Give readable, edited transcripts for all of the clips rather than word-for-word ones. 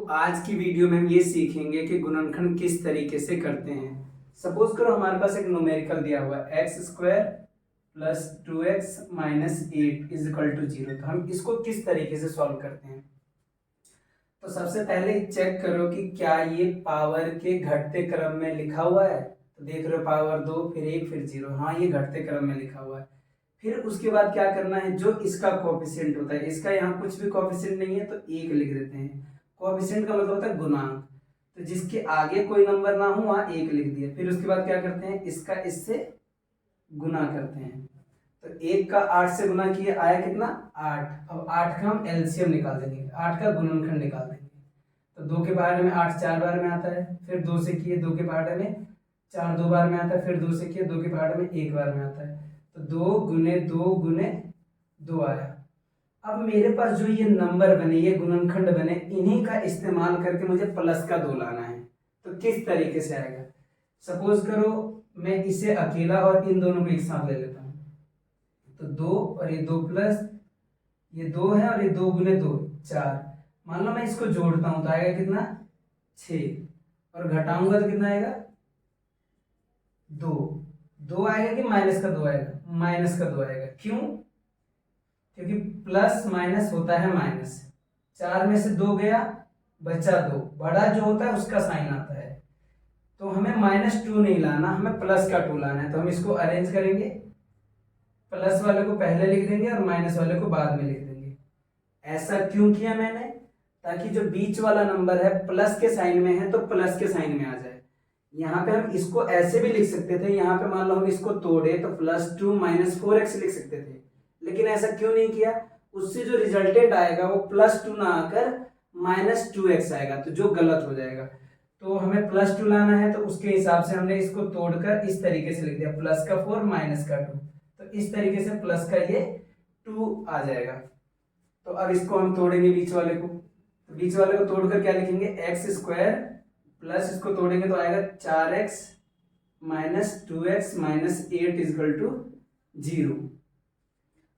आज की वीडियो में हम ये सीखेंगे कि गुणनखंड किस तरीके से करते हैं। सपोज करो हमारे पास एक न्यूमेरिकल दिया हुआ है x square plus 2x minus 8 is equal to 0। तो हम इसको किस तरीके से सॉल्व करते हैं। तो सबसे पहले चेक करो कि क्या ये पावर के घटते क्रम में लिखा हुआ है। तो देख रहे हो पावर 2 फिर 1 फिर 0, हाँ ये घटते क्रम में लिखा हुआ है। फिर उसके बाद क्या करना है, जो इसका कोएफिशिएंट होता है, इसका यहाँ कुछ भी कोएफिशिएंट नहीं है तो 1 लिख देते हैं। कोएफिशिएंट का मतलब होता है गुणांक, तो जिसके आगे कोई नंबर ना हो वहां 1 लिख दिया। फिर उसके बाद क्या करते हैं, इसका इससे गुना करते हैं। तो 1 का 8 से गुना किया, आया कितना 8। अब 8 का हम एलसीएम निकाल देंगे, 8 का गुणनखंड निकाल देंगे। तो 2 के पहाड़े में 8 4 बार में आता है, फिर 2 से किए 2 के पहाड़े में 4 2 बार में आता है, फिर 2 से किए 2 के पहाड़े में 1 बार में आता है। तो 2 गुने 2 गुने 2 आया। अब मेरे पास जो ये नंबर बने, ये गुणनखंड बने, इन्हीं का इस्तेमाल करके मुझे प्लस का 2 लाना है। तो किस तरीके से आएगा, सपोज करो मैं इसे अकेला और इन दोनों को एक साथ ले लेता हूं। तो 2 और ये 2 प्लस ये 2 है और ये 2 गुने 2 4। मान लो मैं इसको जोड़ता हूं तो आएगा कितना 6, और घटाऊंगा तो कितना आएगा 2। 2 आएगा कि माइनस का 2 आएगा, माइनस का 2 आएगा। क्यों, क्योंकि प्लस माइनस होता है माइनस। 4 में से 2 गया बचा 2, बड़ा जो होता है उसका साइन आता है। तो हमें -2 नहीं लाना, हमें प्लस का 2 लाना है। तो हम इसको अरेंज करेंगे, प्लस वाले को पहले लिख देंगे और माइनस वाले को बाद में लिख देंगे। ऐसा क्यों किया मैंने, ताकि जो बीच वाला नंबर है प्लस के साइन में है तो प्लस के साइन में आ जाए। यहाँ पे हम इसको ऐसे भी लिख सकते थे, यहाँ पे मान लो हम इसको तोड़े तो +2 - 4x लिख सकते थे, लेकिन ऐसा क्यों नहीं किया। उससे जो रिजल्टेंट आएगा वो +2 ना आकर -2x आएगा, तो जो गलत हो जाएगा। तो हमें +2 लाना है, तो उसके हिसाब से हमने इसको तोड़कर इस तरीके से लिख दिया, प्लस का 4 माइनस का 2। तो इस तरीके से प्लस का ये 2 आ जाएगा। तो अब इसको हम तोड़ेंगे बीच वाले को, तो बीच वाले को तोड़कर क्या लिखेंगे, एक्स स्क्वायर प्लस इसको तोड़ेंगे तो आएगा 4x minus 2x minus 8 is equal to 0।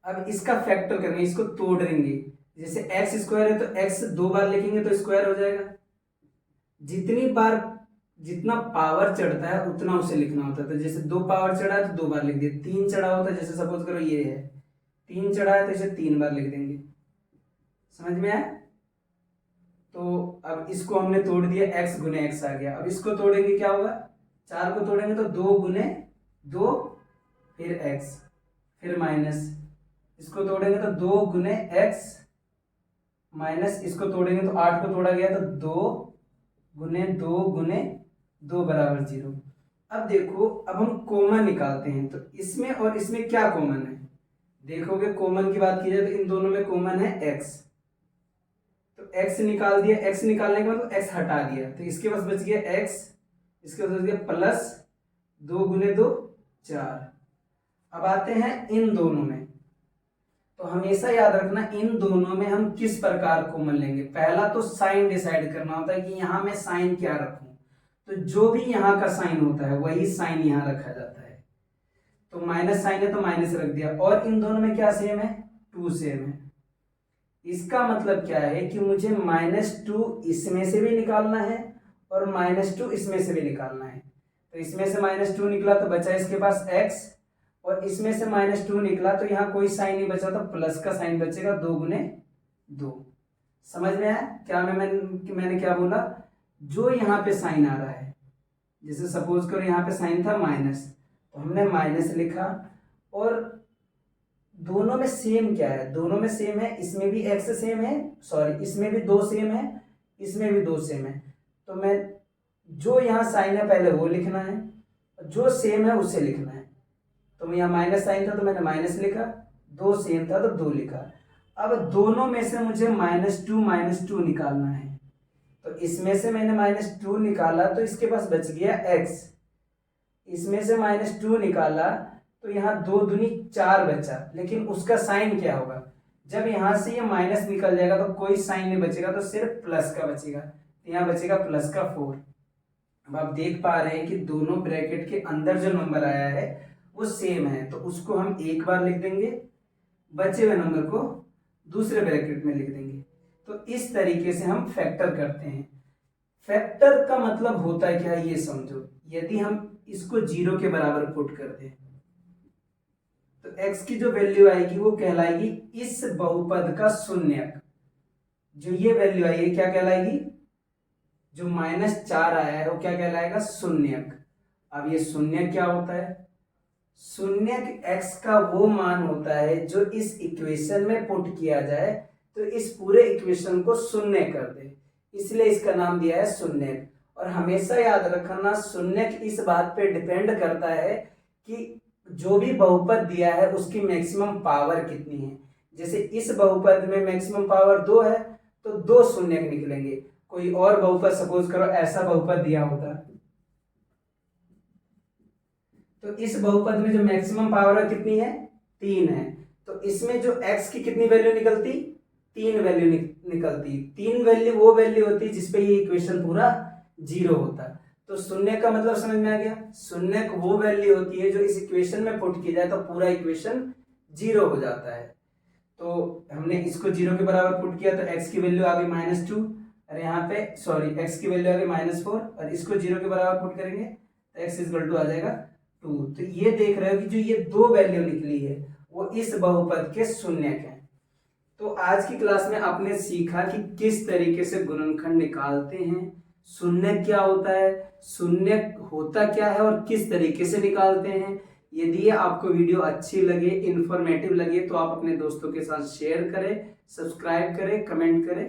अब इसका फैक्टर करेंगे, इसको तोड़ेंगे। जैसे एक्स स्क्वायर है तो एक्स 2 बार लिखेंगे तो स्क्वायर हो जाएगा। जितनी बार जितना पावर चढ़ता है उतना उसे लिखना होता है। तो जैसे 2 पावर चढ़ा है तो 2 बार लिख दिया, 3 चढ़ा होता है, जैसे सपोज करो ये है 3 चढ़ा है तो इसे 3 बार लिख देंगे। समझ में आया। तो अब इसको हमने तोड़ दिया, x गुने x आ गया। अब इसको तोड़ेंगे क्या होगा, 4 को तोड़ेंगे तो 2 गुने 2 फिर x फिर माइनस, इसको तोड़ेंगे तो 2 गुने x माइनस, इसको तोड़ेंगे तो 8 को तोड़ा गया तो 2 गुने 2 गुने 2 बराबर 0। अब देखो, अब हम कॉमन निकालते हैं। तो इसमें और इसमें क्या कॉमन है, देखोगे कॉमन की बात की जाए तो इन दोनों में कॉमन है x। तो x निकाल दिया, x निकालने के बाद x हटा दिया तो इसके पास बच गया x, इसके पास बच गया प्लस 2 गुने 2 4। अब आते हैं इन दोनों में, तो हमेशा याद रखना इन दोनों में हम किस प्रकार कॉमन लेंगे। पहला तो साइन डिसाइड करना होता है कि यहाँ मैं साइन क्या रखूं। तो जो भी यहाँ का साइन होता है वही साइन यहाँ रखा जाता है। तो माइनस साइन है तो माइनस रख दिया, और इन दोनों में क्या सेम है, 2 सेम है। इसका मतलब क्या है कि मुझे -2 इसमें से भी निकालना है और -2 इसमें से भी निकालना है। तो इसमें से -2 निकला तो बचा इसके पास x, और इसमें से -2 निकला तो यहाँ कोई साइन नहीं बचा तो प्लस का साइन बचेगा, 2 गुने 2। समझ में आया क्या मैंने क्या बोला। जो यहाँ पे साइन आ रहा है, जैसे सपोज करो यहाँ पे साइन था माइनस, तो हमने माइनस लिखा। और दोनों में सेम क्या है, दोनों में सेम है, इसमें भी x सेम है, सॉरी इसमें भी 2 सेम है, इसमें भी 2 सेम है। तो मैं जो यहाँ साइन है पहले वो लिखना है, जो सेम है उसे लिखना है। तो यहाँ माइनस साइन था तो मैंने माइनस लिखा, 2 सेम था तो 2 लिखा। अब दोनों में से मुझे -2 निकालना है। तो इसमें से मैंने -2 निकाला तो इसके पास बच गया x, इसमें से -2 निकाला तो यहाँ 2 दूनी 4 बचा, लेकिन उसका साइन क्या होगा, जब यहाँ से ये माइनस निकल जाएगा तो कोई साइन नहीं बचेगा, तो सिर्फ प्लस का बचेगा। तो यहाँ बचेगा प्लस का 4। अब आप देख पा रहे हैं कि दोनों ब्रैकेट के अंदर जो नंबर आया है वो सेम है, तो उसको हम एक बार लिख देंगे, बचे हुए नंबर को दूसरे ब्रैकेट में लिख देंगे। तो इस तरीके से हम फैक्टर करते हैं। फैक्टर का मतलब होता है क्या, ये समझो। यदि हम इसको 0 के बराबर पुट कर दें तो x की जो वैल्यू आएगी वो कहलाएगी इस बहुपद का शून्यक। जो ये वैल्यू आई है क्या कहलाएगी, जो -4 आया है वो क्या कहलाएगा, शून्यक। अब ये शून्यक क्या होता है, शून्यक x का वो मान होता है जो इस इक्वेशन में पुट किया जाए तो इस पूरे इक्वेशन को शून्य कर दे, इसलिए इसका नाम दिया है शून्यक। और हमेशा याद रखना, शून्यक इस बात पे डिपेंड करता है कि जो भी बहुपद दिया है उसकी मैक्सिमम पावर कितनी है। जैसे इस बहुपद में मैक्सिमम पावर 2 है तो 2 शून्यक निकलेंगे। कोई और बहुपद सपोज करो ऐसा बहुपद दिया होता तो इस बहुपद में जो मैक्सिमम पावर कितनी है, 3 है, तो इसमें जो x की कितनी वैल्यू निकलती, 3 वैल्यू निकलती। 3 वैल्यू वो वैल्यू होती जिसपे ये इक्वेशन पूरा 0 होता। तो शून्य का मतलब समझ में आ गया, शून्य वो वैल्यू होती है जो इस इक्वेशन में पुट की जाए तो पूरा इक्वेशन 0 हो जाता है। तो हमने इसको 0 के बराबर पुट किया तो x की वैल्यू आ गई -2, और यहाँ पे सॉरी x की वैल्यू आ गई -4, और इसको 0 के बराबर पुट करेंगे तो x इक्वल टू आ जाएगा 2। तो ये देख रहे हो कि जो ये 2 वैल्यू निकली है वो इस बहुपद के शून्यक है। तो आज की क्लास में आपने सीखा कि किस तरीके से गुणनखंड निकालते हैं, शून्यक क्या होता है, शून्यक होता क्या है और किस तरीके से निकालते हैं। यदि ये आपको वीडियो अच्छी लगे, इंफॉर्मेटिव लगे तो आप अपने दोस्तों के साथ शेयर करें, सब्सक्राइब करें, कमेंट करें।